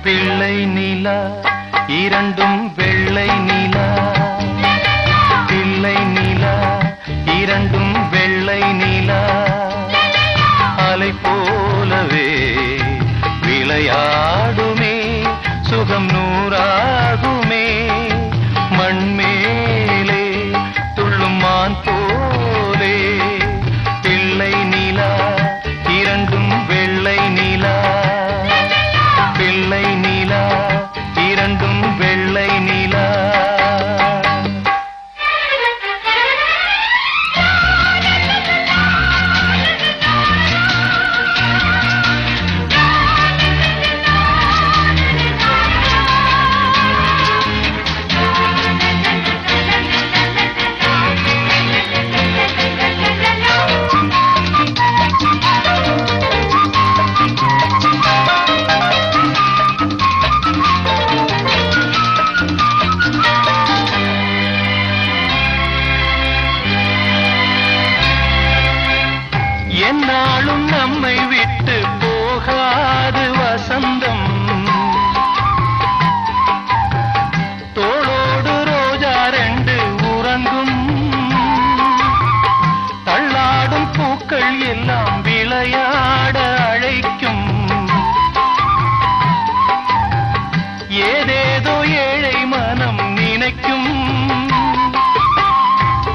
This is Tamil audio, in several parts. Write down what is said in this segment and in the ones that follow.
பிள்ளை நிலா இரண்டும் வெள்ளை நிலா, பிள்ளை நிலா இரண்டும் வெள்ளை நிலா, அலை போலவே விளையாடுமே சுகம் நூறாகுமே, மண்மேலே துள்ளும் மான் போலே. பிள்ளை நிலா இரண்டும் வெள்ளை நிலா, பிள்ளை நிலா இரண்டும் வெள்ளை நிலா. என்னாலும் நம்மை விட்டு போகாது வசந்தம், தோளோடு ரோஜா ரெண்டு உறங்கும், தள்ளாடும் பூக்கள் எல்லாம் விளையாட அழைக்கும், ஏதேதோ ஏழை மனம் நினைக்கும்.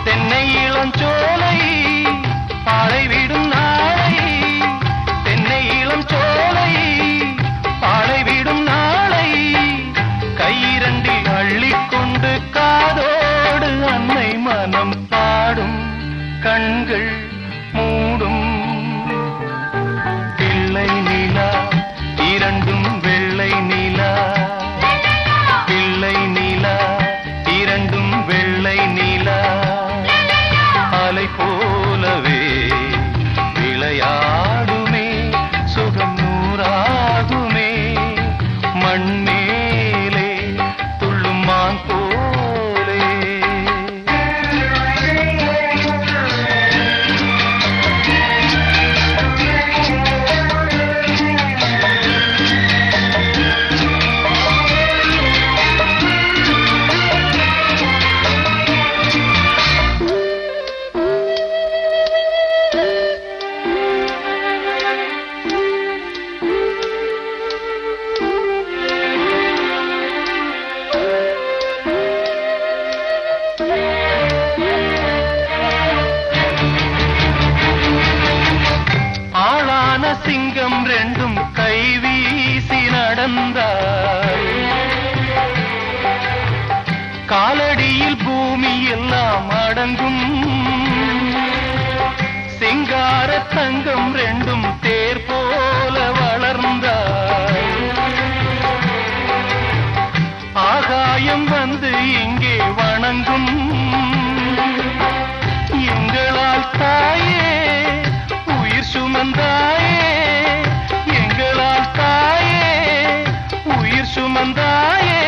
தென்னை இளஞ்சோலை பாழைவிடும் நாளை, தென்னை இளம் சோலை பாழைவிடும் நாளை, கையிரண்டில் அள்ளிக்கொண்டு காதோடு அன்னை மனம் பாடும், கண்கள் மூடும். பிள்ளை நிலா இரண்டும் வெள்ளை நிலா, பிள்ளை நிலா இரண்டும் வெள்ளை நிலா, அலை போலவே விளையாடுமே சுகம் நூறாகுமே, மண்மேலே துள்ளும் மான் போலே. சிங்கம் ரெண்டும் கை வீசி நடந்தார், காலடியில் பூமி எல்லாம் அடங்கும், சிங்கார தங்கம் ரெண்டும் தேர் போல வளர்ந்தார், ஆகாயம் வந்து இங்கே வணங்கும். எங்களால் தாயே உயிர் சுமந்தாயே, எங்களால் தாயே உயிர் சுமந்தாயே,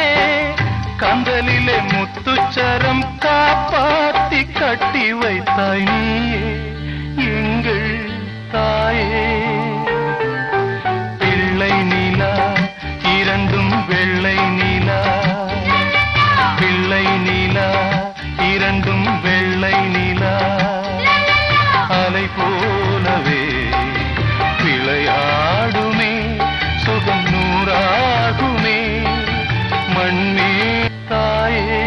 கந்தலிலே முத்துச்சரம் காப்பாத்தி கட்டி வைத்தாய் நீயே எங்கள் தாயே. பிள்ளை நிலா இரண்டும் வெள்ளை நிலா, பிள்ளை நிலா இரண்டும் வெள்ளை நிலா, அலை போலவே விளையாடுமே சுகம் நூறாகுமே, மண்ணே தாயே.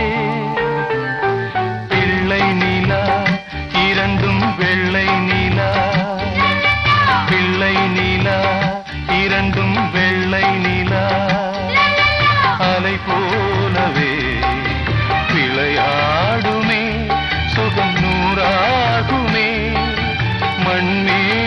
பிள்ளை நிலா இரண்டும் வெள்ளை நிலா, பிள்ளை நிலா இரண்டும் வெள்ளை நிலா, அலை போ